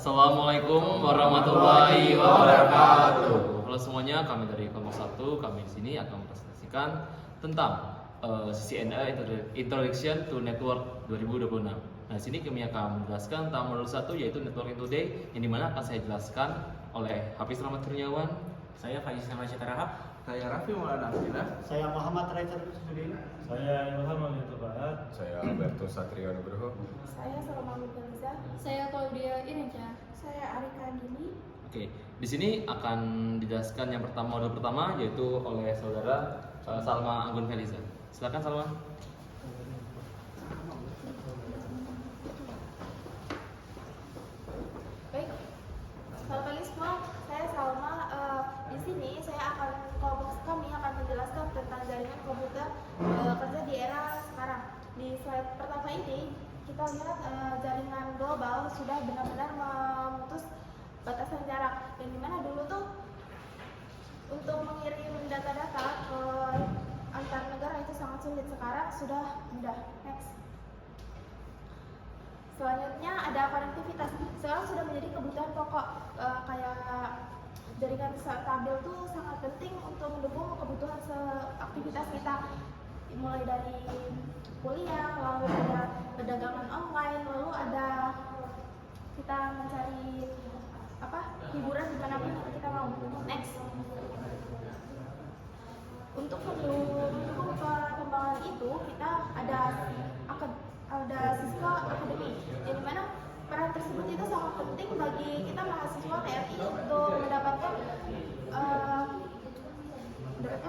Assalamualaikum warahmatullahi wabarakatuh. Halo semuanya, kami dari kelompok 1, kami di sini akan mempresentasikan tentang CCNA Introduction to Network 2026. Nah, di sini kami akan menjelaskan tentang modul 1 yaitu Networking Today, yang dimana akan saya jelaskan oleh Hafiz Rahmat Kurniawan. Saya Faiz Nama Citarahap. Saya Raffi Maulana Abdillah. Saya Muhammad Raisa Sudin. Saya Ilham Al-Tubahat. Saya Alberto Satrio Nugroho. Saya Salma Mutaliza. Saya Claudia Irenca. Saya Arika Gini. Oke, di sini akan dijelaskan yang pertama, modul pertama yaitu oleh saudara Salma Anggun Feliza. Silakan Salma. Baik, selamat pagi semua. Saya Salma. Di sini kelompok kami akan menjelaskan tentang jaringan komputer kerja di era sekarang. Di slide pertama ini kita lihat jaringan global sudah benar-benar memutus batasan jarak. Yang dimana dulu tuh untuk mengirim data-data ke antar negara itu sangat sulit. Sekarang sudah mudah. Next. Selanjutnya ada konektivitas. Sekarang sudah menjadi kebutuhan pokok. Kayak jaringan stabil itu sangat penting untuk mendukung kebutuhan aktivitas kita, mulai dari kuliah, lalu ada perdagangan online, lalu ada kita mencari hiburan dimanapun kita mau. Next. Untuk mendukung perkembangan itu kita ada Cisco Academy, yang dimana peran tersebut itu sangat penting bagi kita mahasiswa TNI untuk mendapatkan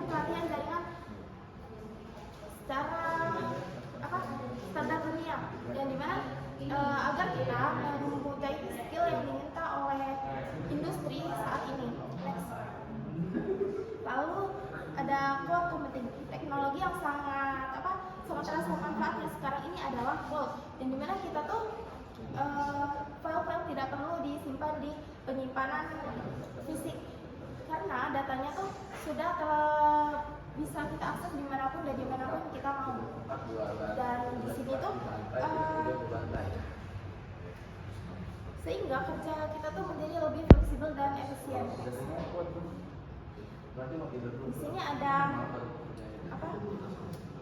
pelatihan jaringan secara standar dunia, yang dimana agar kita mempunyai skill yang diminta oleh industri saat ini. Next. Lalu ada cloud computing, teknologi yang sangat terasa manfaatnya sekarang ini adalah cloud, yang dimana kita tuh file-file tidak perlu disimpan di penyimpanan fisik karena datanya tuh sudah bisa kita akses dimanapun dan dimanapun kita mau. Dan di sini tuh sehingga kerja kita tuh menjadi lebih fleksibel dan efisien. Di sini ada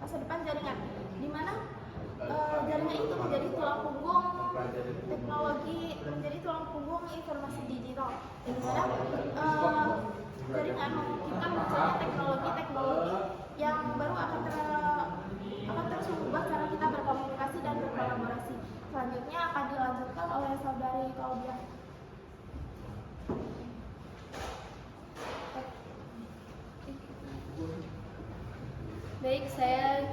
masa depan jaringan, di mana jaringan itu menjadi tulang punggung teknologi, menjadi tulang punggung informasi digital, di mana jaringan memungkinkan munculnya teknologi yang baru akan terus mengubah cara kita berkomunikasi dan berkolaborasi. Selanjutnya akan dilanjutkan oleh saudari Claudia. Baik, saya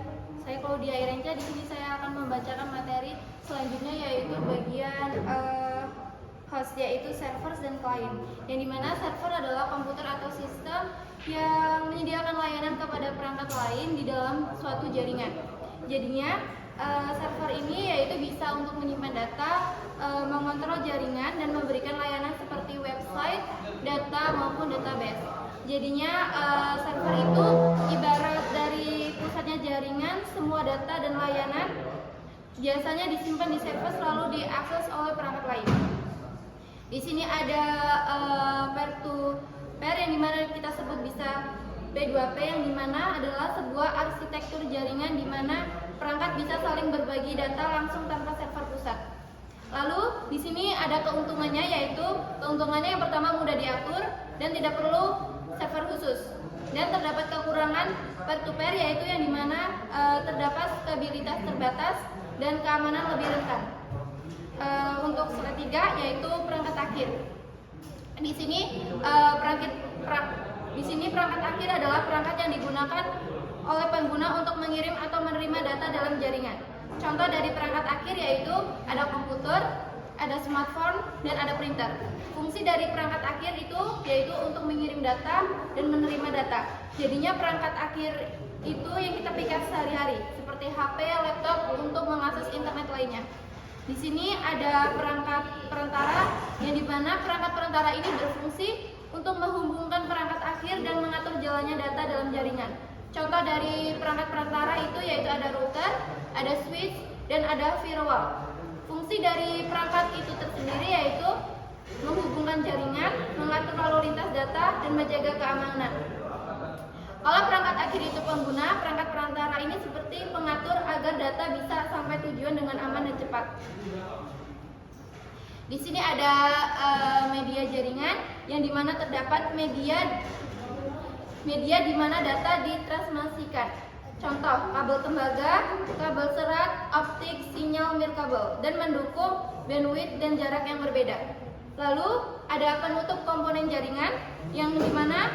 Claudia Irenca. Di sini saya akan membacakan materi selanjutnya, yaitu bagian host, yaitu servers dan client. Yang dimana server adalah komputer atau sistem yang menyediakan layanan kepada perangkat lain di dalam suatu jaringan. Jadinya server ini yaitu bisa untuk menyimpan data, mengontrol jaringan dan memberikan layanan seperti website, data maupun database. Jadinya server itu ibarat dari pusatnya jaringan, semua data dan layanan biasanya disimpan di server lalu diakses oleh perangkat lain. Di sini ada peer to peer yang dimana kita sebut bisa P2P, yang dimana adalah sebuah arsitektur jaringan di mana perangkat bisa saling berbagi data langsung tanpa server pusat. Lalu di sini ada keuntungannya, yaitu keuntungannya yang pertama mudah diatur dan tidak perlu server khusus. Dan terdapat kekurangan peer to peer, yaitu yang dimana terdapat stabilitas terbatas dan keamanan lebih rentan. Untuk slide 3 yaitu perangkat akhir. Di sini perangkat akhir adalah perangkat yang digunakan oleh pengguna untuk mengirim atau menerima data dalam jaringan. Contoh dari perangkat akhir yaitu ada komputer, ada smartphone, dan ada printer. Fungsi dari perangkat akhir itu yaitu untuk mengirim data dan menerima data. Jadinya perangkat akhir itu yang kita pakai sehari-hari, seperti HP, laptop untuk mengakses internet lainnya. Di sini ada perangkat perantara, yang dimana perangkat perantara ini berfungsi untuk menghubungkan perangkat akhir dan mengatur jalannya data dalam jaringan. Contoh dari perangkat perantara itu yaitu ada router, ada switch, dan ada firewall. Fungsi dari perangkat itu tersendiri yaitu menyimpan jaringan, mengatur lalu lintas data, dan menjaga keamanan. Kalau perangkat akhir itu pengguna, perangkat perantara ini seperti pengatur agar data bisa sampai tujuan dengan aman dan cepat. Di sini ada media jaringan yang dimana terdapat media di mana data ditransmisikan. Contoh, kabel tembaga, kabel serat, optik, sinyal nirkabel, dan mendukung bandwidth dan jarak yang berbeda. Lalu ada penutup komponen jaringan yang dimana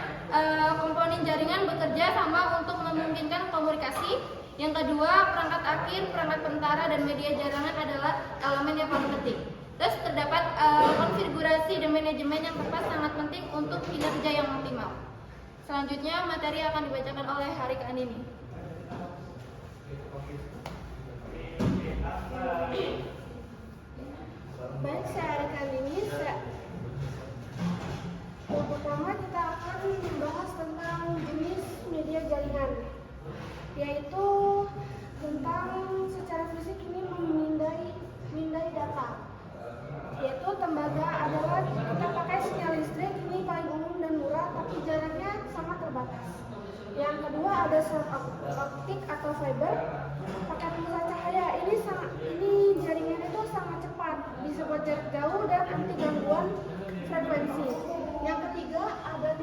komponen jaringan bekerja sama untuk memungkinkan komunikasi. Yang kedua, perangkat akhir, perangkat perantara, dan media jaringan adalah elemen yang paling penting. Terus terdapat konfigurasi dan manajemen yang tepat sangat penting untuk kinerja yang optimal. Selanjutnya materi akan dibacakan oleh Harik Andini. Baik, saya Harik Andini. Yang pertama kita akan membahas tentang jenis media jaringan, yaitu tentang secara fisik ini memindai data. Yaitu tembaga adalah kita pakai sinyal listrik, ini paling umum dan murah, tapi jaraknya sangat terbatas. Yang kedua ada optik atau fiber, pakai pulsa cahaya. Ini jaringan itu sangat cepat, bisa buat jarak jauh dan anti gangguan frekuensi. Yang ketiga ada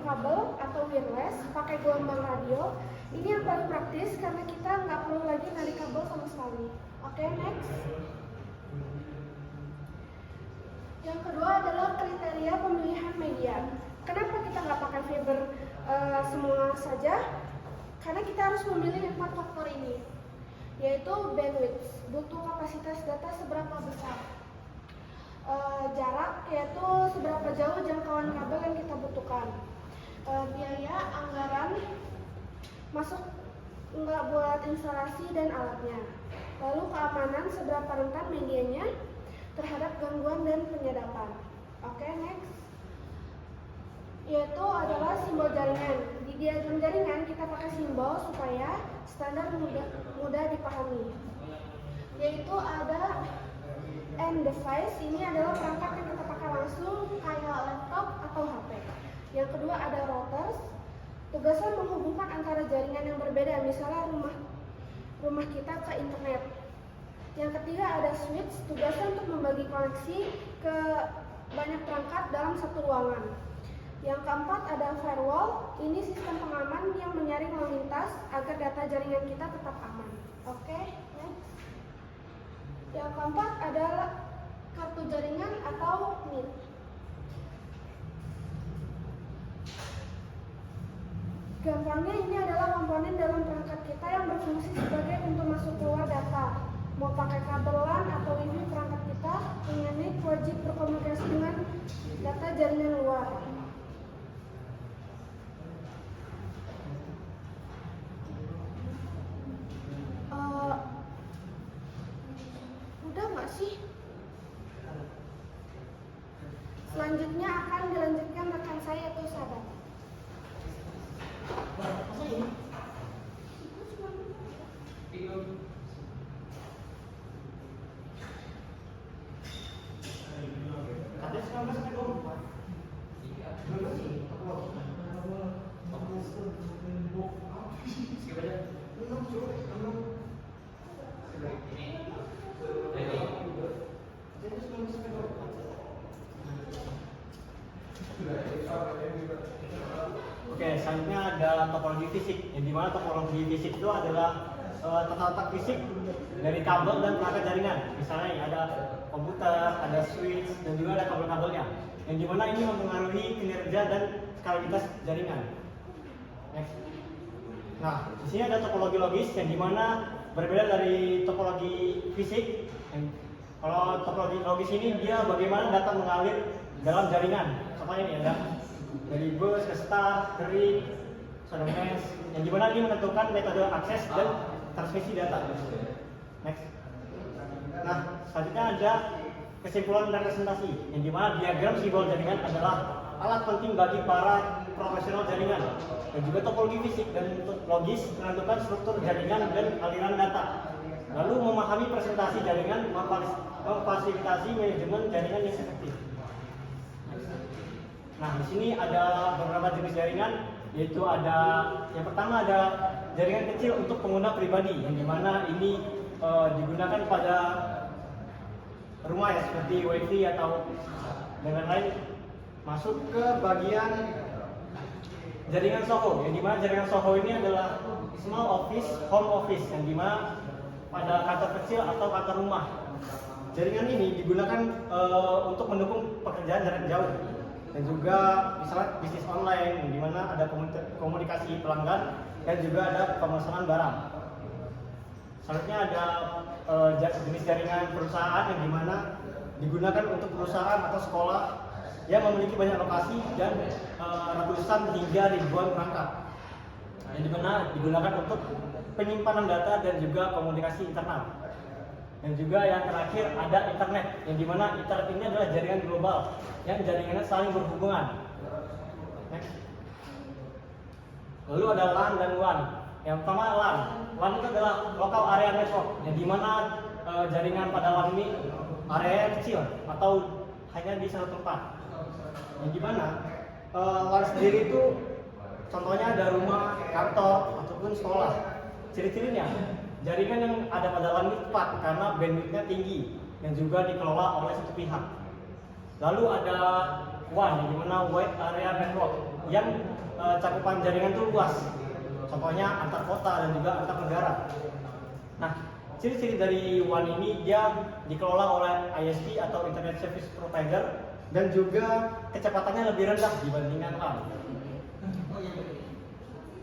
kabel atau wireless, pakai gelombang radio. Ini yang paling praktis karena kita nggak perlu lagi narik kabel sama sekali. Oke, next. Yang kedua adalah kriteria pemilihan media. Kenapa kita nggak pakai fiber semua saja? Karena kita harus memilih 4 faktor ini, yaitu bandwidth, butuh kapasitas data seberapa besar, jarak, yaitu seberapa jauh jangkauan kabel yang kita butuhkan, biaya, anggaran, masuk nggak buat instalasi dan alatnya, lalu keamanan, seberapa rentan medianya terhadap gangguan dan penyadapan. Oke, next. Yaitu adalah simbol jaringan. Di diagram jaringan kita pakai simbol supaya standar mudah dipahami. Yaitu ada end device, ini adalah perangkat yang kita pakai langsung kayak laptop atau HP. Yang kedua ada routers, tugasnya menghubungkan antara jaringan yang berbeda, misalnya rumah kita ke internet. Yang ketiga ada switch, tugasnya untuk membagi koneksi ke banyak perangkat dalam satu ruangan. Yang keempat ada firewall, ini sistem pengaman yang menyaring lalu lintas agar data jaringan kita tetap aman. Oke, next. Yang keempat adalah kartu jaringan atau NIC. Gampangnya ini adalah komponen dalam perangkat kita yang berfungsi sebagai pintu masuk keluar data. Mau pakai kabel LAN atau WiFi, perangkat kita punya NIC wajib berkomunikasi dengan data jaringan luar. Udah nggak sih? Selanjutnya akan dilanjutkan rekan saya yaitu Sahabat. Oke, selanjutnya ada topologi fisik, yang dimana topologi fisik itu adalah tata letak fisik dari kabel dan perangkat jaringan. Misalnya ada komputer, ada switch, dan juga ada kabel-kabelnya, yang dimana ini mempengaruhi kinerja dan skalitas jaringan. Next. Nah, di sini ada topologi logis, yang dimana berbeda dari topologi fisik. Kalau topologi logis ini dia bagaimana data mengalir dalam jaringan. Contohnya ini ada dari bus ke star, ke ring, mesh, yang dimana ini menentukan metode akses dan transmisi data. Next. Nah, selanjutnya ada kesimpulan representasi, yang dimana diagram simbol jaringan adalah alat penting bagi para profesional jaringan, dan juga topologi fisik dan logis menentukan struktur jaringan dan aliran data. Lalu memahami presentasi jaringan, memfasilitasi manajemen jaringan yang efektif. Nah, di sini ada beberapa jenis jaringan, yaitu ada yang pertama ada jaringan kecil untuk pengguna pribadi, yang dimana ini digunakan pada rumah ya, seperti wifi atau dan lain-lain. Masuk ke bagian jaringan SOHO, yang dimana jaringan SOHO ini adalah small office, home office, yang dimana pada kantor kecil atau kantor rumah. Jaringan ini digunakan untuk mendukung pekerjaan jarak jauh dan juga misalnya bisnis online, yang dimana ada komunikasi pelanggan dan juga ada pemesanan barang. Selanjutnya ada jenis jaringan perusahaan, yang dimana digunakan untuk perusahaan atau sekolah yang memiliki banyak lokasi dan ratusan hingga ribuan perangkat, yang dimana digunakan untuk penyimpanan data dan juga komunikasi internal. Dan juga yang terakhir ada internet, yang dimana internet ini adalah jaringan global yang jaringannya saling berhubungan. Next. Lalu ada LAN dan WAN. Yang pertama LAN. LAN itu adalah local area network, yang dimana jaringan pada LAN ini area kecil atau hanya di satu tempat. Yang dimana LAN sendiri itu contohnya ada rumah, kantor, ataupun sekolah. Ciri-cirinya, jaringan yang ada pada LAN ini cepat karena bandwidth-nya tinggi dan juga dikelola oleh satu pihak. Lalu ada WAN, yang dimana wide area network, yang cakupan jaringan itu luas. Contohnya antar kota dan juga antar negara. Nah, ciri-ciri dari WAN ini dia dikelola oleh ISP atau Internet Service Provider dan juga kecepatannya lebih rendah dibandingkan LAN.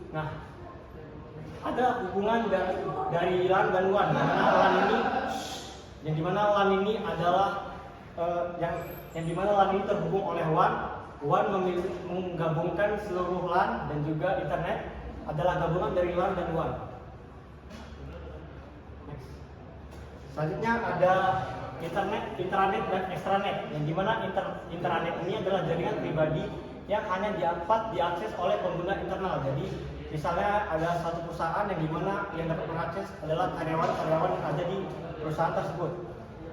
Nah, ada hubungan dari LAN dan WAN, yang dimana LAN ini adalah yang dimana LAN ini terhubung oleh WAN. WAN menggabungkan seluruh LAN dan juga internet adalah gabungan dari LAN dan WAN. Next. Selanjutnya ada internet, intranet dan extranet, yang dimana intranet ini adalah jaringan pribadi yang hanya dapat diakses oleh pengguna internal. Jadi misalnya ada satu perusahaan yang dimana yang dapat mengakses adalah karyawan-karyawan yang ada di perusahaan tersebut.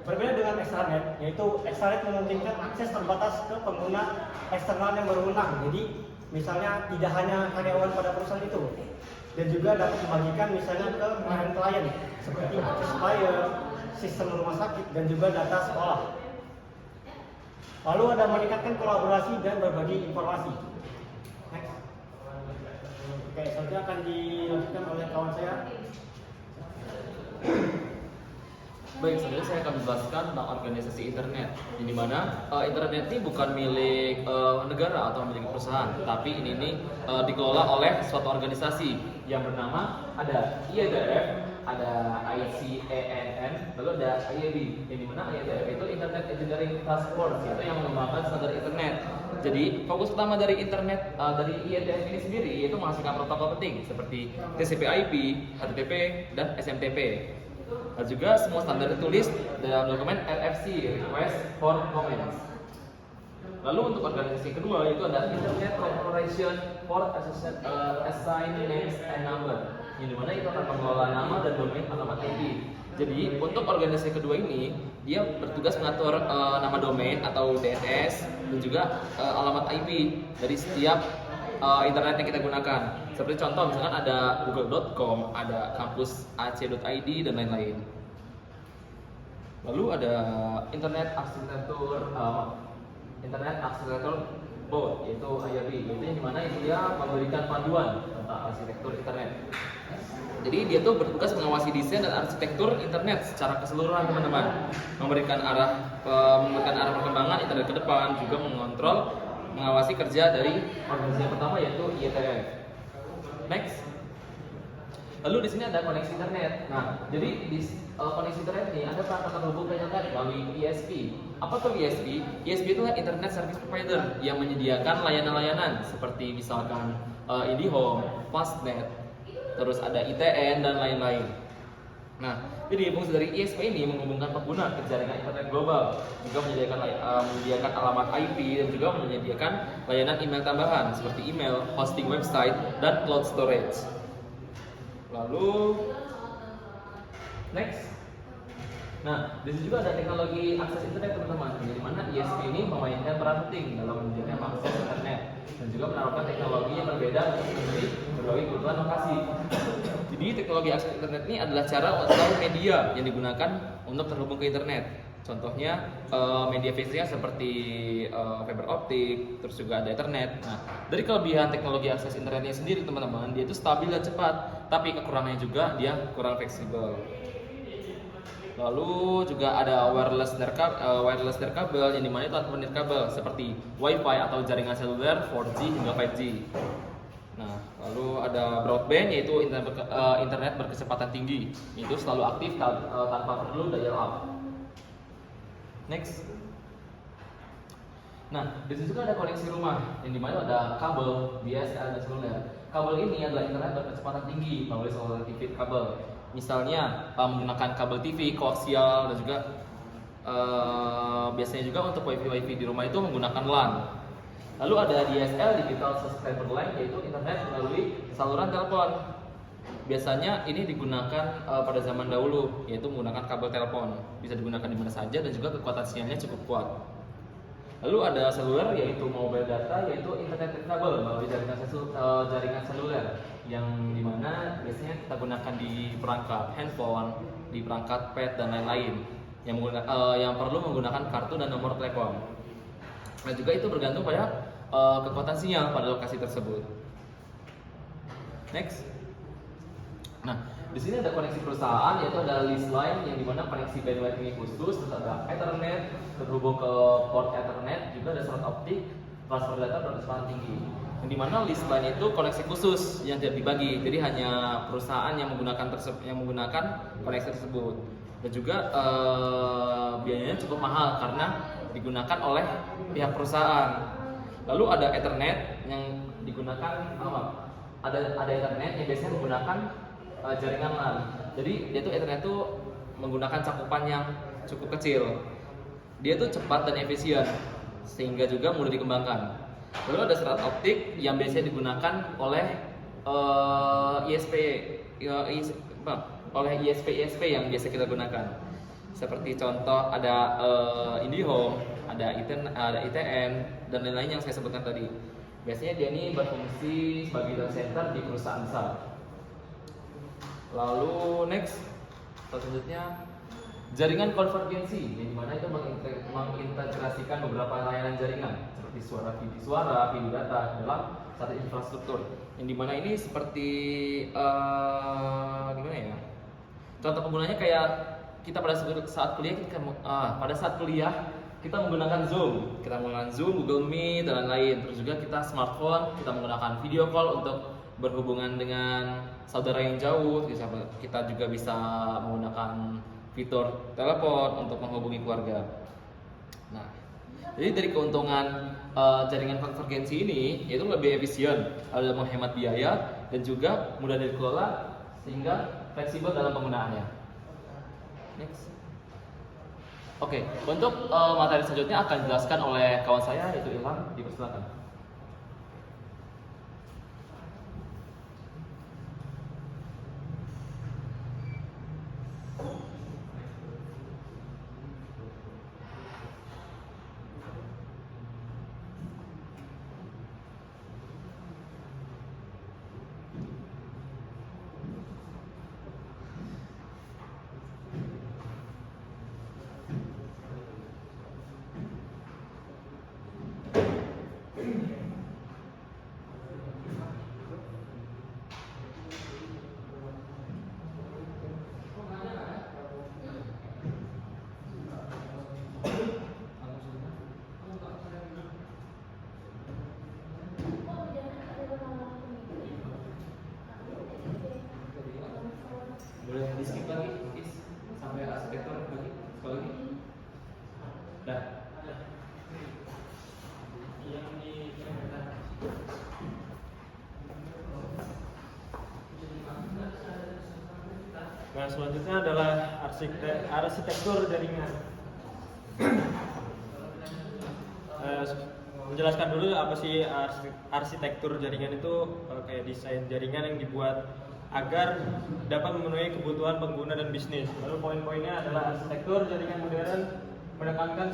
Berbeda dengan extranet, yaitu extranet memungkinkan akses terbatas ke pengguna eksternal yang berwenang. Jadi misalnya tidak hanya karyawan pada perusahaan itu, dan juga dapat dibagikan misalnya ke klien seperti supplier, sistem rumah sakit, dan juga data sekolah. Lalu ada meningkatkan kolaborasi dan berbagi informasi. Next. Oke, selanjutnya akan dilanjutkan oleh kawan saya. Baik, sebenarnya saya akan menjelaskan tentang organisasi internet, yang dimana internet ini bukan milik negara atau milik perusahaan, tapi ini dikelola oleh suatu organisasi yang bernama ada IETF, ada ICANN, lalu ada IAB, yang dimana IETF itu Internet Engineering Task Force, itu yang mengembangkan standar internet. Jadi fokus utama dari internet dari IETF ini sendiri yaitu menghasilkan protokol penting seperti TCP/IP, HTTP, dan SMTP. Dan juga semua standar tertulis dalam dokumen RFC (Request for Comments). Lalu untuk organisasi kedua itu ada Internet Corporation for Assign Names and Number, yang dimana itu akan mengelola nama dan domain alamat IP. Jadi untuk organisasi kedua ini dia bertugas mengatur nama domain atau DNS dan juga alamat IP dari setiap internet yang kita gunakan. Seperti contoh misalkan ada google.com, ada kampus ac.id dan lain-lain. Lalu ada Internet Architecture Board, yaitu IAB, yaitu yang dimana dia memberikan panduan tentang arsitektur internet. Jadi dia tuh bertugas mengawasi desain dan arsitektur internet secara keseluruhan, teman-teman. Memberikan arah perkembangan internet ke depan, juga mengawasi kerja dari organisasi yang pertama yaitu IETF. Next. Lalu di sini ada koneksi internet. Nah, jadi di koneksi internet ini ada perangkat terhubung ke internet melalui ISP. Apa tuh ISP? ISP itu adalah Internet Service Provider yang menyediakan layanan-layanan seperti misalkan IndiHome, Fastnet, terus ada ITN dan lain-lain. Nah, jadi fungsi dari ISP ini menghubungkan pengguna ke jaringan internet global, juga menyediakan alamat IP dan juga menyediakan layanan email tambahan seperti email, hosting website, dan cloud storage. Lalu next. Nah, di sini juga ada teknologi akses internet, teman-teman, di mana ISP ini memainkan peran penting dalam menjaga akses internet dan juga menawarkan teknologi yang berbeda untuk memenuhi berbagai kebutuhan lokasi. Jadi teknologi akses internet ini adalah cara atau media yang digunakan untuk terhubung ke internet. Contohnya media fisiknya seperti fiber optik, terus juga ada Ethernet. Nah, dari kelebihan teknologi akses internetnya sendiri teman-teman, dia itu stabil dan cepat, tapi kekurangannya juga dia kurang fleksibel. Lalu juga ada wireless nirkabel yang dimana itu atau nirkabel seperti WiFi atau jaringan seluler 4G hingga 5G. Nah, lalu ada broadband yaitu internet berkecepatan tinggi, itu selalu aktif tanpa perlu dial-up. Next. Nah, di situ juga ada koneksi rumah yang dimana ada kabel DSL dan seluler. Kabel ini adalah internet berkecepatan tinggi melalui saluran TV kabel. Misalnya menggunakan kabel TV koaksial dan juga biasanya juga untuk wifi di rumah itu menggunakan LAN. Lalu ada DSL (Digital Subscriber Line) yaitu internet melalui saluran telepon. Biasanya ini digunakan pada zaman dahulu, yaitu menggunakan kabel telepon. Bisa digunakan di mana saja dan juga kekuatan sinyalnya cukup kuat. Lalu ada seluler yaitu mobile data yaitu internet kabel melalui jaringan seluler yang dimana biasanya kita gunakan di perangkat handphone, di perangkat pad dan lain-lain yang perlu menggunakan kartu dan nomor telepon. Nah juga itu bergantung pada kekuatan sinyal pada lokasi tersebut. Next. Nah, di sini ada koneksi perusahaan yaitu ada lease line yang dimana koneksi bandwidth ini khusus, terus ada Ethernet terhubung ke port Ethernet, juga ada serat optik, transfer data berkecepatan tinggi. Yang dimana lease line itu koneksi khusus yang tidak dibagi, jadi hanya perusahaan yang menggunakan koneksi tersebut. Dan juga biayanya cukup mahal karena digunakan oleh pihak perusahaan. Lalu ada Ethernet yang digunakan ada Ethernet yang biasanya menggunakan jaringan LAN. Jadi dia tuh Ethernet tuh menggunakan cakupan yang cukup kecil. Dia tuh cepat dan efisien sehingga juga mudah dikembangkan. Lalu ada serat optik yang biasanya digunakan oleh ISP yang biasa kita gunakan. Seperti contoh ada IndiHome, ada ITN dan lain-lain yang saya sebutkan tadi. Biasanya dia ini berfungsi sebagai data center di perusahaan besar. Lalu next, selanjutnya jaringan konvergensi, yang dimana itu mengintegrasikan beberapa layanan jaringan seperti suara, video data dalam satu infrastruktur. Yang dimana ini seperti gimana ya? Contoh penggunanya kayak kita pada saat kuliah kita menggunakan Zoom, Google Meet dan lain-lain. Terus juga kita smartphone, kita menggunakan video call untuk berhubungan dengan saudara yang jauh. Kita juga bisa menggunakan fitur telepon untuk menghubungi keluarga. Nah, jadi dari keuntungan jaringan konvergensi ini yaitu lebih efisien, ada menghemat biaya dan juga mudah dikelola sehingga fleksibel dalam penggunaannya. Next. Oke, untuk materi selanjutnya akan dijelaskan oleh kawan saya yaitu Ilham. Dipersilakan. Boleh di skip lagi, sampai arsitektur lagi, sekali lagi. Dah. Nah, selanjutnya adalah arsitektur jaringan. Menjelaskan dulu apa sih arsitektur jaringan itu, kayak desain jaringan yang dibuat agar dapat memenuhi kebutuhan pengguna dan bisnis. Lalu poin-poinnya adalah arsitektur jaringan modern menekankan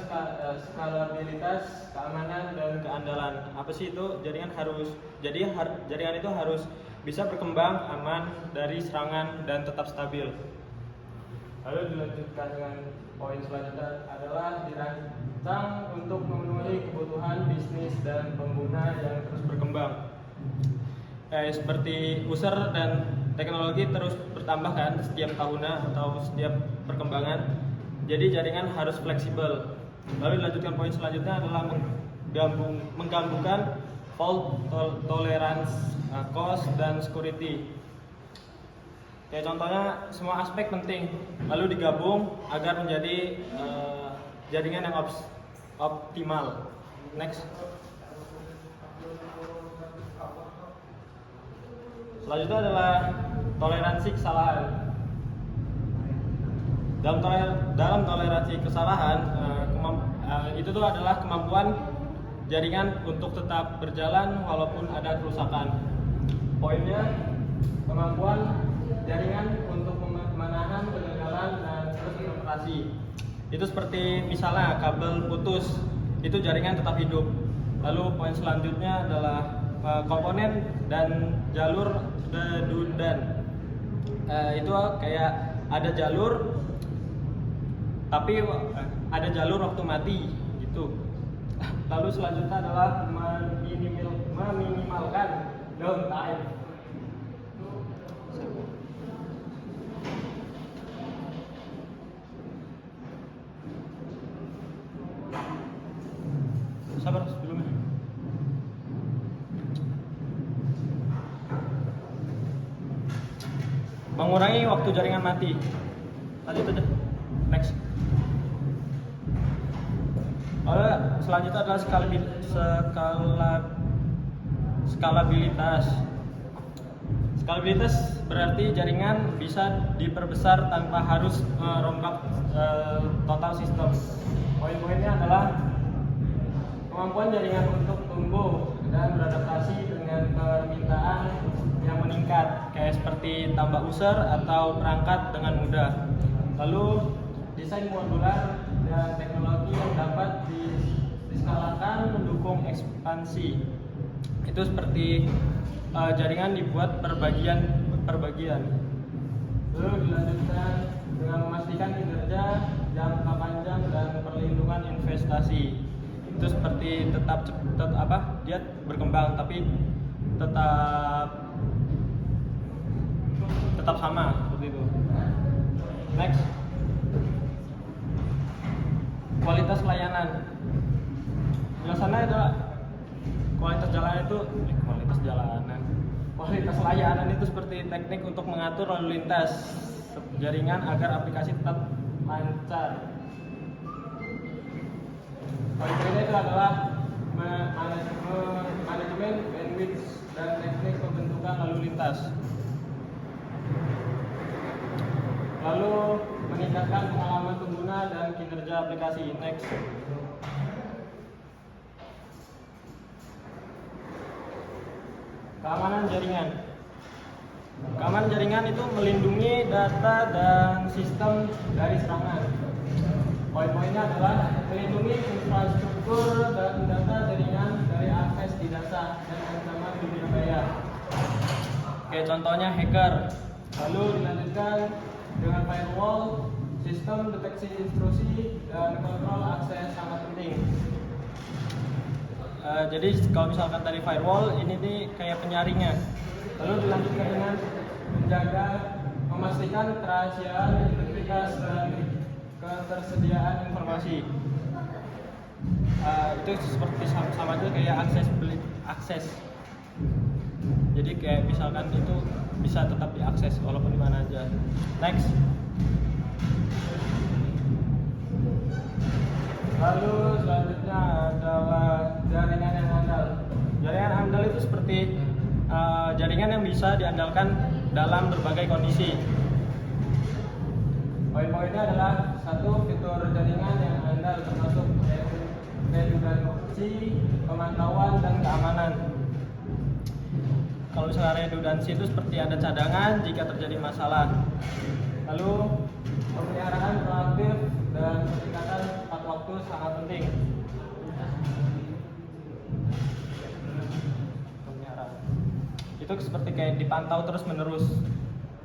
skalabilitas, keamanan, dan keandalan. Apa sih itu? Jaringan itu harus bisa berkembang aman dari serangan dan tetap stabil. Lalu dilanjutkan dengan poin selanjutnya adalah dirancang untuk memenuhi kebutuhan bisnis dan pengguna yang terus berkembang. Seperti user dan teknologi terus bertambah kan setiap tahunnya atau setiap perkembangan. Jadi jaringan harus fleksibel. Lalu dilanjutkan poin selanjutnya adalah menggabungkan fault tolerance, cost, dan security. Kayak contohnya semua aspek penting lalu digabung agar menjadi jaringan yang optimal. Next. Selanjutnya adalah toleransi kesalahan. Dalam toleransi kesalahan itu tuh adalah kemampuan jaringan untuk tetap berjalan walaupun ada kerusakan. Poinnya kemampuan jaringan untuk menahan kegagalan dan terus beroperasi. Itu seperti misalnya kabel putus, itu jaringan tetap hidup. Lalu poin selanjutnya adalah komponen dan jalur redundan. Itu kayak ada jalur tapi ada jalur waktu mati gitu. Lalu selanjutnya adalah meminimalkan downtime. Sabar sebelumnya. Mengurangi waktu jaringan mati. Lanjut aja. Next. Lalu selanjutnya adalah skalabilitas. Skalabilitas berarti jaringan bisa diperbesar tanpa harus merombak total sistem. Poin-poinnya adalah kemampuan jaringan untuk tumbuh dan beradaptasi dengan permintaan yang meningkat, kayak seperti tambah user atau perangkat dengan mudah. Lalu desain modular dan teknologi yang dapat diskalakan mendukung ekspansi. Itu seperti jaringan dibuat perbagian. Lalu dilanjutkan dengan memastikan kinerja jangka panjang dan perlindungan investasi. Itu seperti tetap dia berkembang tapi tetap sama seperti itu. Next. Kualitas layanan. Penjelasannya adalah kualitas layanan itu seperti teknik untuk mengatur lalu lintas jaringan agar aplikasi tetap lancar. Poin-poinnya itu adalah manajemen bandwidth dan teknik pembentukan lalu lintas. Lalu meningkatkan pengalaman pengguna dan kinerja aplikasi. Next. Keamanan jaringan. Keamanan jaringan itu melindungi data dan sistem dari serangan. Poin-poinnya adalah melindungi infrastruktur dan data jaringan dari akses di data dan ancaman dunia maya. Kayak contohnya hacker. Lalu dilanjutkan dengan firewall, sistem deteksi intrusi dan kontrol akses sangat penting. Jadi kalau misalkan tadi firewall, ini nih kayak penyaringnya. Lalu dilanjutkan dengan memastikan kerahasiaan, integritas dan ketersediaan informasi. Itu seperti sama aja kayak akses. Jadi kayak misalkan itu bisa tetap diakses walaupun di mana aja. Next. Lalu selanjutnya adalah jaringan yang andal. Jaringan andal itu seperti jaringan yang bisa diandalkan dalam berbagai kondisi. Poin-poinnya adalah satu, fitur jaringan yang andal termasuk redundansi, pemantauan, dan keamanan. Kalau misalnya redundansi itu seperti ada cadangan jika terjadi masalah. Lalu pemeliharaan proaktif dan peningkatan tepat waktu. itu sangat penting. Itu seperti kayak dipantau terus menerus.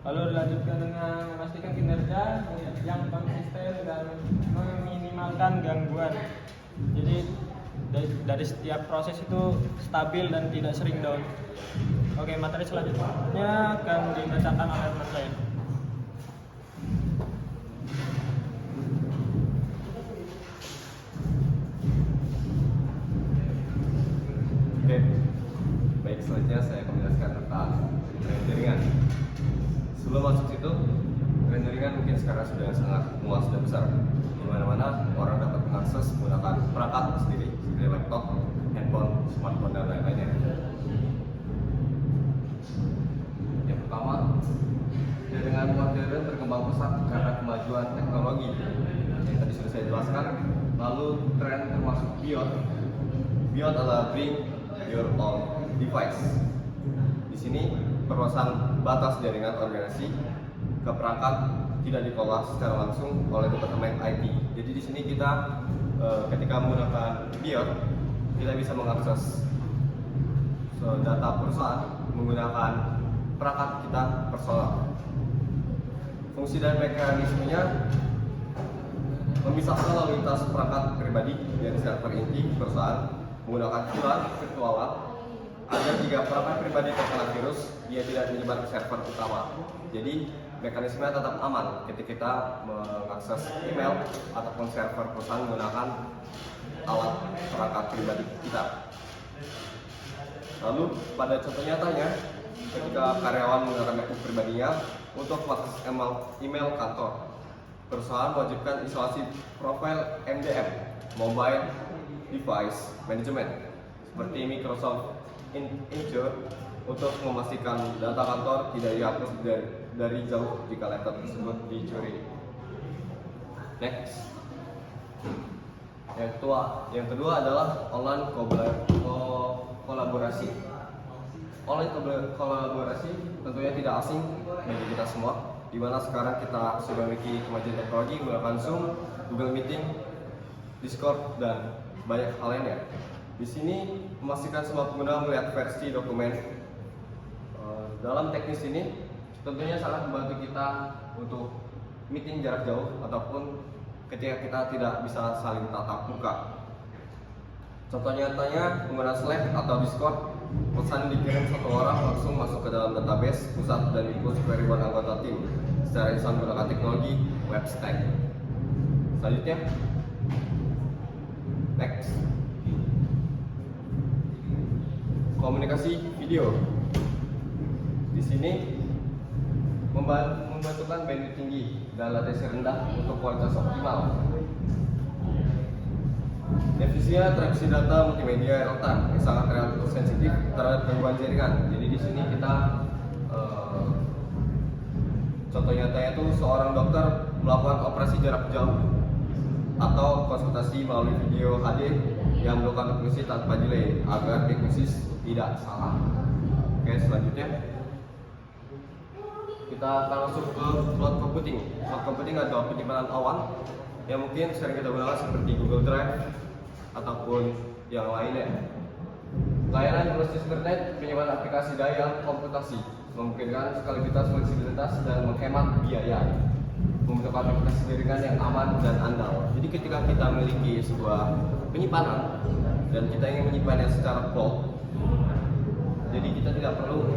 Lalu dilanjutkan dengan memastikan kinerja yang konsisten dan meminimalkan gangguan. Jadi dari setiap proses itu stabil dan tidak sering down. Oke, materi selanjutnya akan dibacakan oleh teman saya. Oke, baik, selanjutnya saya akan menjelaskan tentang tren jaringan. Sebelum masuk situ, tren jaringan mungkin sekarang sudah sangat luas dan besar. Di mana-mana orang dapat mengakses menggunakan perangkat sendiri, seperti laptop, handphone, smartphone, dan lain-lainnya. Yang pertama, jaringan modern berkembang pesat karena kemajuan teknologi yang tadi sudah saya jelaskan. Lalu tren termasuk BIOD. BIOD adalah Bring Your Own Device. Di sini perluasan batas jaringan organisasi ke perangkat tidak dikelola secara langsung oleh departemen IT. Jadi di sini kita ketika menggunakan BIOD, kita bisa mengakses data perusahaan menggunakan perangkat kita personal. Fungsi dan mekanismenya memisahkan lalu lintas perangkat pribadi dari server inti perusahaan menggunakan VLAN virtual agar jika perangkat pribadi terkena virus, dia tidak menyebar ke server utama. Jadi mekanismenya tetap aman ketika kita mengakses email ataupun server perusahaan menggunakan alat perangkat pribadi kita. Lalu pada contoh nyatanya, ketika karyawan menggunakan MacBook pribadinya untuk mengakses email kantor, perusahaan mewajibkan isolasi profil MDM (Mobile Device Management) seperti Microsoft Azure untuk memastikan data kantor tidak dihapus dari jauh jika laptop tersebut dicuri. Next. Yang kedua adalah online kolaborasi. Online kolaborasi tentunya tidak asing bagi kita semua, di mana sekarang kita sudah memiliki kemajuan teknologi menggunakan Zoom, Google Meeting, Discord, dan banyak hal lainnya. Di sini memastikan semua pengguna melihat versi dokumen. Dalam teknis ini tentunya sangat membantu kita untuk meeting jarak jauh ataupun ketika kita tidak bisa saling tatap muka. Contoh nyatanya menggunakan Slack atau Discord, pesan dikirim satu orang langsung masuk ke dalam database pusat dan ikut ribuan anggota tim secara instan menggunakan teknologi web stack. Selanjutnya, next, komunikasi video. Di sini membantukan bandwidth tinggi dan latensi rendah untuk kualitas optimal. Definisinya transmisi data multimedia real time yang sangat relatif sensitif terhadap gangguan jaringan. Jadi di sini kita contoh nyatanya itu seorang dokter melakukan operasi jarak jauh atau konsultasi melalui video HD yang melakukan transmisi tanpa delay agar diagnosis tidak salah. Oke, selanjutnya kita akan masuk ke cloud computing. Cloud computing adalah penyimpanan awan yang mungkin sering kita gunakan seperti Google Drive ataupun yang lainnya. Layanan berbasis internet penyimpanan aplikasi daya komputasi memungkinkan skalibilitas, fleksibilitas, dan menghemat biaya, membutuhkan aplikasi jaringan yang aman dan andal. Jadi ketika kita memiliki sebuah penyimpanan dan kita ingin menyimpannya secara cloud, jadi kita tidak perlu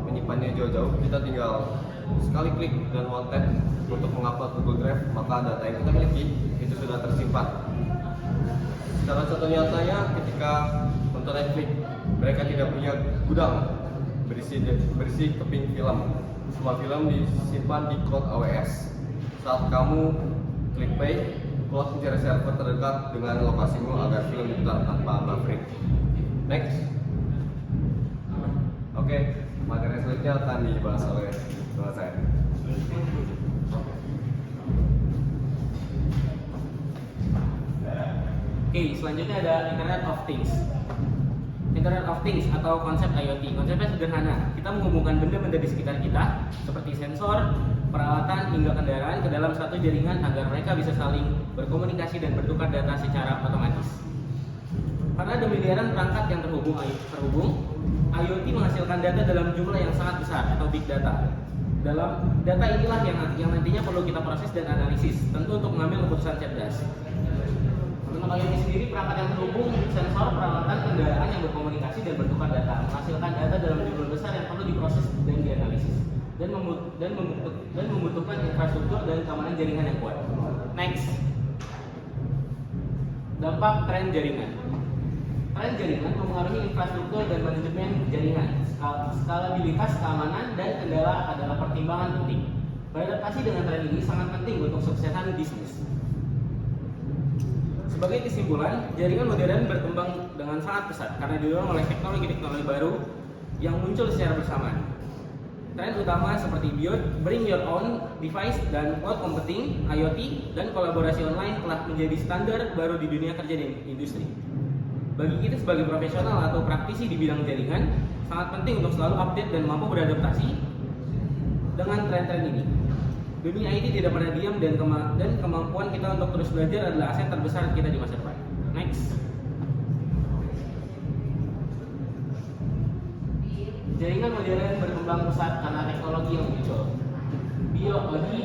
menyimpannya jauh-jauh, kita tinggal sekali klik dan one tap untuk mengupload Google Drive, maka data yang kita miliki itu sudah tersimpan. Salah satu nyatanya ketika nonton Netflix, mereka tidak punya gudang berisi keping film. Semua film disimpan di cloud AWS. Saat kamu klik play, cloud mencari server terdekat dengan lokasimu agar film diputar tanpa buffering. Next. Oke, materi selanjutnya akan dibahas oleh teman saya. Oke, selanjutnya ada Internet of Things. Internet of Things atau konsep IoT. Konsepnya sederhana. Kita menghubungkan benda-benda di sekitar kita seperti sensor, peralatan hingga kendaraan ke dalam satu jaringan agar mereka bisa saling berkomunikasi dan bertukar data secara otomatis. Karena ada miliaran perangkat yang terhubung, IoT menghasilkan data dalam jumlah yang sangat besar atau big data. Dalam data inilah yang nantinya perlu kita proses dan analisis, tentu untuk mengambil keputusan cerdas. Untuk IoT sendiri, perangkat yang terhubung, sensor, peralatan, kendaraan yang berkomunikasi dan bertukar data, menghasilkan data dalam jumlah besar yang perlu diproses dan dianalisis, dan membutuhkan infrastruktur dan keamanan jaringan yang kuat. Next, dampak tren jaringan. Tren jaringan mempengaruhi infrastruktur dan manajemen jaringan. Skalabilitas, keamanan, dan kendala adalah pertimbangan penting. Beradaptasi dengan tren ini sangat penting untuk kesuksesan bisnis. Sebagai kesimpulan, jaringan modern berkembang dengan sangat pesat karena didorong oleh teknologi-teknologi baru yang muncul secara bersamaan. Tren utama seperti bring your own device dan cloud computing, IoT, dan kolaborasi online telah menjadi standar baru di dunia kerja dan industri. Bagi kita sebagai profesional atau praktisi di bidang jaringan, sangat penting untuk selalu update dan mampu beradaptasi dengan tren-tren ini. Dunia IT tidak pernah diam dan kemampuan kita untuk terus belajar adalah aset terbesar kita di masa depan. Next. Jaringan modern berkembang pesat karena teknologi yang muncul. Biologi,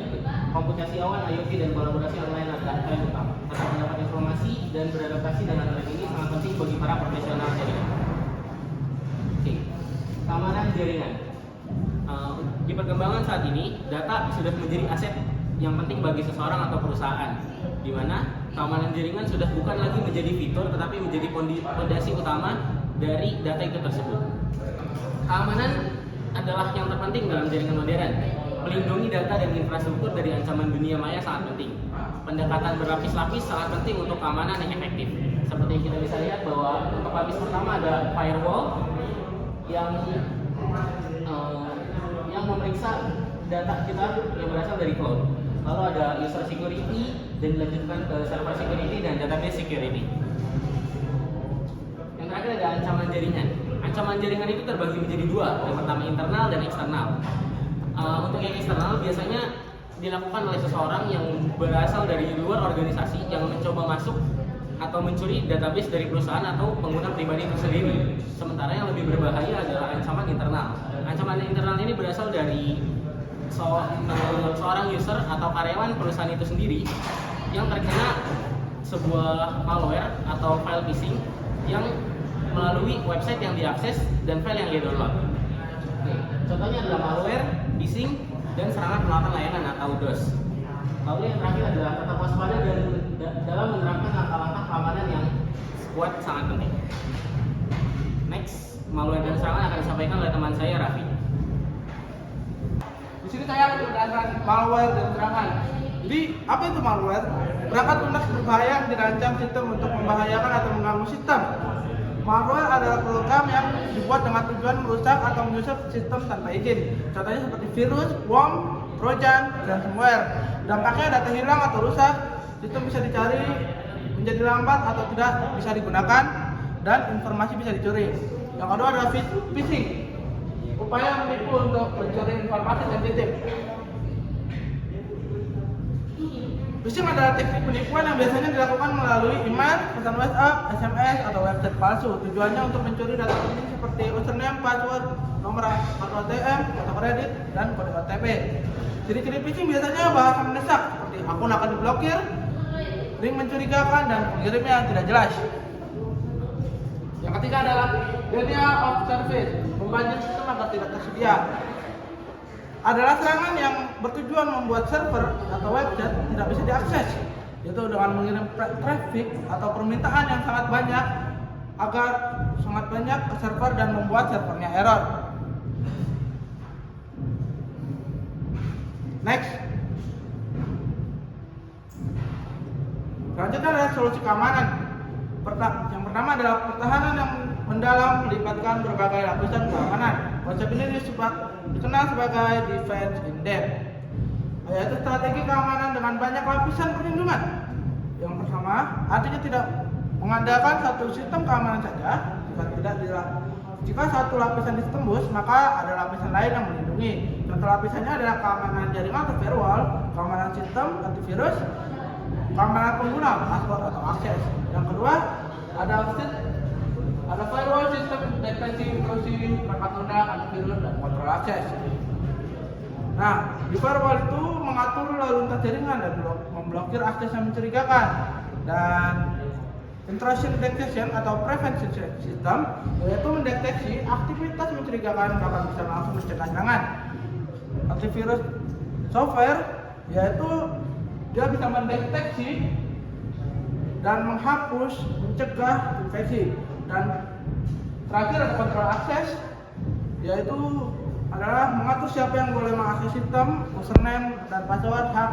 komputasi awan, IoT, dan kolaborasi online adalah tren utama. Tetap mendapat informasi dan beradaptasi dengan tren ini sangat penting bagi para profesional jaringan. Oke, keamanan jaringan. Di perkembangan saat ini, data sudah menjadi aset yang penting bagi seseorang atau perusahaan, di mana keamanan jaringan sudah bukan lagi menjadi fitur, tetapi menjadi fondasi utama dari data itu tersebut. Keamanan adalah yang terpenting dalam jaringan modern. Melindungi data dan infrastruktur dari ancaman dunia maya sangat penting. Pendekatan berlapis-lapis sangat penting untuk keamanan yang efektif. Seperti yang kita bisa lihat bahwa untuk lapis pertama ada firewall yang memeriksa data kita yang berasal dari cloud. Lalu ada user security dan dilanjutkan ke server security dan database security. Yang terakhir ada ancaman jaringan. Ancaman jaringan itu terbagi menjadi dua. Yang pertama internal dan eksternal. Untuk yang eksternal biasanya dilakukan oleh seseorang yang berasal dari luar organisasi yang mencoba masuk atau mencuri database dari perusahaan atau pengguna pribadi itu sendiri. Sementara yang lebih berbahaya adalah ancaman internal. Ancaman internal ini berasal dari seorang user atau karyawan perusahaan itu sendiri yang terkena sebuah malware atau file phishing yang melalui website yang diakses dan file yang dia download. Contohnya adalah malware, phishing, dan serangan penolakan layanan atau DOS. Lalu yang terakhir adalah tetap waspada dan dalam menerapkan langkah-langkah keamanan yang kuat sangat penting. Next, malware dan serangan akan disampaikan oleh teman saya Raffi. Di sini saya akan menjelaskan malware dan serangan. Jadi, apa itu malware? Perangkat lunak berbahaya yang dirancang sistem untuk membahayakan atau mengganggu sistem. Malware adalah program yang dibuat dengan tujuan merusak atau menyusup sistem tanpa izin. Contohnya seperti virus, worm, trojan, dan ransomware. Dampaknya data hilang atau rusak, sistem bisa dicari menjadi lambat atau tidak bisa digunakan, dan informasi bisa dicuri. Yang kedua adalah phishing, upaya menipu untuk mencuri informasi sensitif. Phishing adalah teknik penipuan yang biasanya dilakukan melalui email, pesan WhatsApp, SMS, atau website palsu. Tujuannya untuk mencuri data penting seperti username, password, nomor kartu ATM, atau kredit, dan kode OTP. Ciri-ciri phishing biasanya bahasa mendesak seperti akun akan diblokir, link mencurigakan, dan pengirimnya yang tidak jelas. Yang ketiga adalah denial of service, membajak sistem agar tidak tersedia. Adalah serangan yang bertujuan membuat server atau website tidak bisa diakses, yaitu dengan mengirim traffic atau permintaan yang sangat banyak ke server dan membuat servernya error. Next. Selanjutnya adalah solusi keamanan. Yang pertama adalah pertahanan yang mendalam melibatkan berbagai lapisan keamanan. Konsep ini dikenal sebagai defense in depth, yaitu strategi keamanan dengan banyak lapisan perlindungan. Yang pertama, artinya tidak mengandalkan satu sistem keamanan saja. Jika satu lapisan ditembus, maka ada lapisan lain yang melindungi. Contoh lapisannya adalah keamanan jaringan atau firewall, keamanan sistem antivirus, keamanan pengguna password atau akses. Yang kedua ada firewall, sistem deteksi intrusi, perangkat lunak, antivirus, dan kontrol akses. Nah, di firewall itu mengatur lalu lintas jaringan dan memblokir akses yang mencurigakan. Dan intrusion detection atau prevention system yaitu mendeteksi aktivitas mencurigakan bahkan bisa langsung mencegah serangan. Antivirus software yaitu dia bisa mendeteksi dan menghapus, mencegah infeksi. Dan terakhir ada kontrol akses yaitu adalah mengatur siapa yang boleh mengakses sistem, username dan password, hak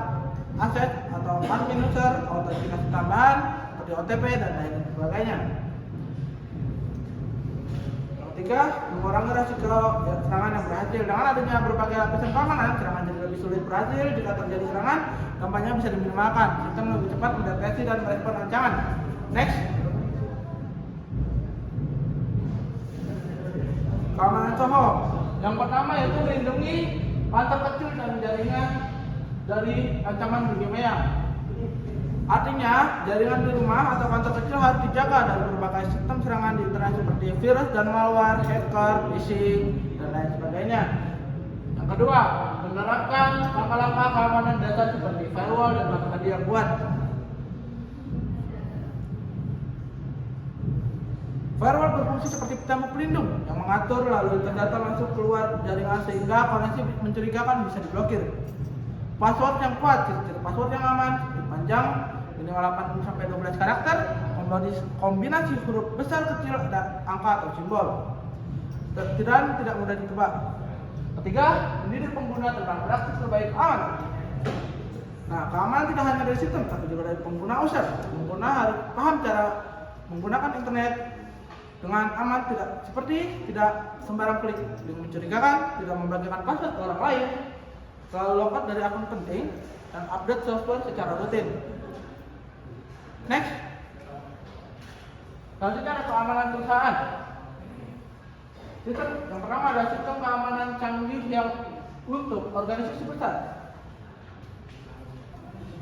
akses atau admin user, autentikasi tambahan seperti OTP dan lain sebagainya. Yang ketiga, mengurangi resiko serangan yang berhasil. Dengan adanya berbagai lapisan keamanan, serangan jadi lebih sulit berhasil. Jika terjadi serangan, dampaknya bisa diminimalkan. Sistem lebih cepat mendeteksi dan merespon ancaman. Next. Keamanan SOHO. Yang pertama yaitu melindungi panel kecil dan jaringan dari ancaman dunia maya. Artinya, jaringan di rumah atau kantor kecil harus dijaga dari berbagai sistem serangan di internet seperti virus dan malware, hacker, phishing, dan lain sebagainya. Yang kedua, menerapkan langkah-langkah keamanan data seperti firewall dan langkah yang kuat. Firewall berfungsi seperti tembok pelindung yang mengatur lalu lintas data masuk keluar jaringan sehingga koneksi mencurigakan bisa diblokir. Password yang kuat, ciri-ciri password yang aman, panjang, minimal 8-12 karakter, kombinasi huruf besar, kecil, dan angka atau simbol. Dan tidak mudah ditebak. Ketiga, mendidik pengguna tentang praktik terbaik aman. Nah, keamanan tidak hanya dari sistem, tapi juga dari pengguna user. Pengguna harus paham cara menggunakan internet dengan aman, tidak sembarang klik link mencurigakan, tidak membagikan password ke orang lain, selalu logout dari akun penting, dan update software secara rutin. Next. Selanjutnya ada keamanan perusahaan. Sistem yang pertama adalah sistem keamanan canggih yang untuk organisasi besar.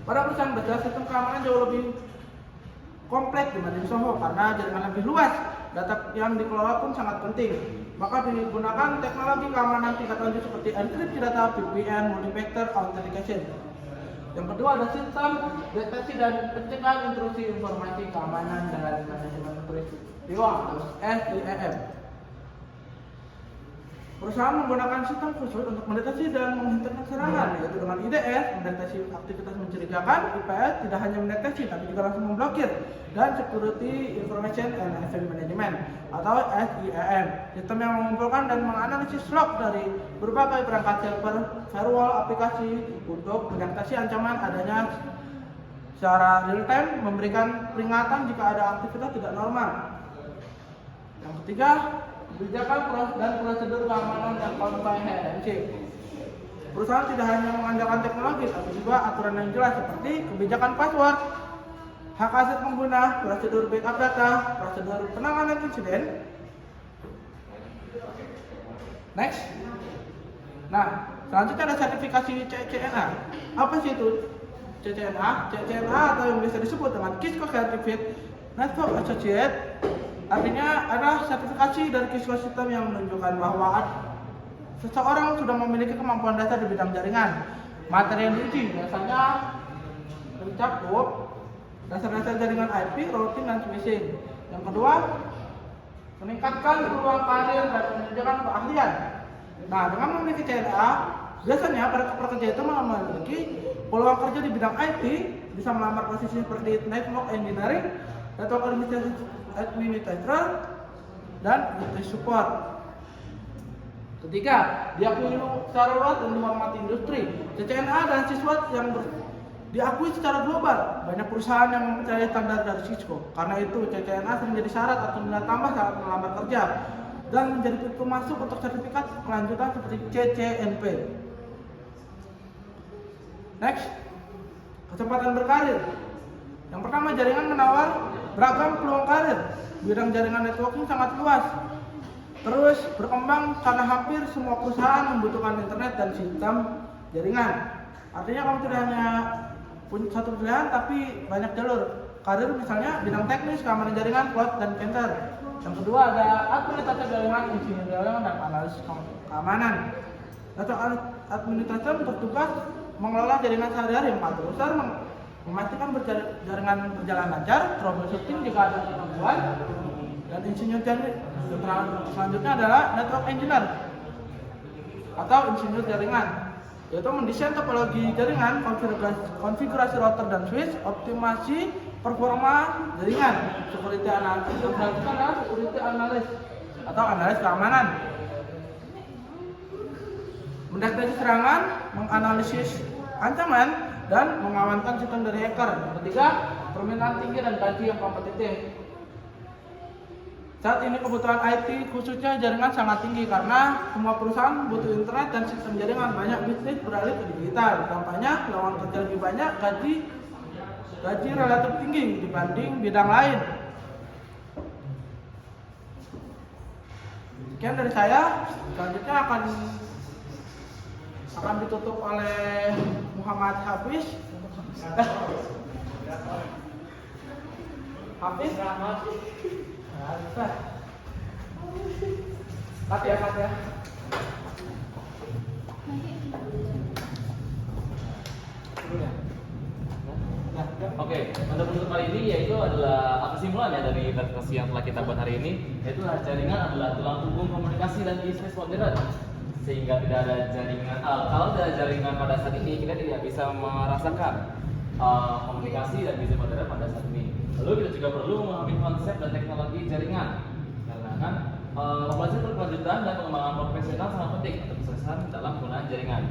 Pada perusahaan besar, sistem keamanan jauh lebih kompleks dibanding SOHO karena jaringan lebih luas. Data yang dikelola pun sangat penting. Maka digunakan teknologi keamanan tingkat lanjut seperti enkripsi data, VPN, multi-factor authentication. Yang kedua ada sistem deteksi dan pencegahan intrusi informasi keamanan dan manajemen peristiwa atau SIEM. Perusahaan menggunakan sistem khusus untuk mendeteksi dan menghentikan serangan, yaitu dengan IDS, mendeteksi aktivitas mencurigakan, IPS tidak hanya mendeteksi tapi juga langsung memblokir, dan Security Information and Event Management atau SIEM, sistem yang mengumpulkan dan menganalisis log dari berbagai perangkat server, firewall, aplikasi untuk mendeteksi ancaman adanya secara real time, memberikan peringatan jika ada aktivitas tidak normal. Yang ketiga, kebijakan dan prosedur keamanan dan compliance. Perusahaan tidak hanya mengandalkan teknologi, tapi juga aturan yang jelas seperti kebijakan password, hak aset pengguna, prosedur backup data, prosedur penanganan insiden. Next. Nah, selanjutnya ada sertifikasi CCNA. Apa sih itu CCNA? CCNA atau yang biasa disebut dengan Cisco Certified Network Associate. Artinya adalah sertifikasi dari Cisco System yang menunjukkan bahwa seseorang sudah memiliki kemampuan dasar di bidang jaringan. Materi yang diuji biasanya mencakup dasar-dasar jaringan IP, routing, dan switching. Yang kedua, meningkatkan peluang karir dan menunjukkan keahlian. Nah, dengan memiliki CNA, biasanya para pekerja itu memiliki peluang kerja di bidang IT, bisa melamar posisi seperti network engineering, network administrator, dan IT support. Ketiga, diakui secara luas dan dihormati industri. CCNA dan siswa yang diakui secara global. Banyak perusahaan yang mempercayai standar dari Cisco. Karena itu, CCNA sering menjadi syarat atau nilai tambah saat melamar kerja dan menjadi pintu masuk untuk sertifikat kelanjutan seperti CCNP. Next, kesempatan berkarir. Yang pertama, jaringan menawar Beragam peluang karir, bidang jaringan networking sangat luas. Terus berkembang karena hampir semua perusahaan membutuhkan internet dan sistem jaringan. Artinya kamu tidak hanya punya satu pilihan tapi banyak jalur karir, misalnya bidang teknis, keamanan jaringan, cloud, dan center. Yang kedua ada administrator jaringan, insinyur jaringan, dan analisis keamanan. Network administrator bertugas mengelola jaringan sehari-hari, mengatur memastikan jaringan berjalan lancar, troubleshooting jika ada gangguan, dan insinyur jaringan. Selanjutnya adalah network engineer atau insinyur jaringan, yaitu mendesain topologi jaringan, konfigurasi router dan switch, optimasi performa jaringan, security analysis, dan selanjutnya adalah security analysis atau analis keamanan. Mendeteksi serangan, menganalisis ancaman, dan mengamankan sistem dari hacker. Yang ketiga, permintaan tinggi dan gaji yang kompetitif. Saat ini kebutuhan IT khususnya jaringan sangat tinggi karena semua perusahaan butuh internet dan sistem jaringan. Banyak bisnis beralih ke digital. Dampaknya lowongan kerja lebih banyak, gaji relatif tinggi dibanding bidang lain. Sekian dari saya. Selanjutnya akan ditutup oleh Muhammad Hafiz. Hafiz. Cut ya. Oke, untuk penutup kali ini yaitu adalah kesimpulan ya dari presentasi yang telah kita buat hari ini, yaitu jaringan adalah tulang punggung komunikasi dan bisnis modern. Sehingga tidak ada jaringan, kalau tidak ada jaringan pada saat ini, kita tidak bisa merasakan komunikasi dan bisnis modern pada saat ini. Lalu kita juga perlu memahami konsep dan teknologi jaringan, karena kan pembelajaran berkelanjutan dan pengembangan profesional sangat penting untuk kesuksesan dalam penggunaan jaringan.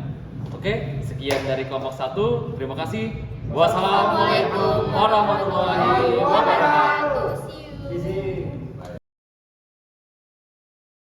Oke, sekian dari kelompok 1. Terima kasih. Wassalamualaikum warahmatullahi wabarakatuh.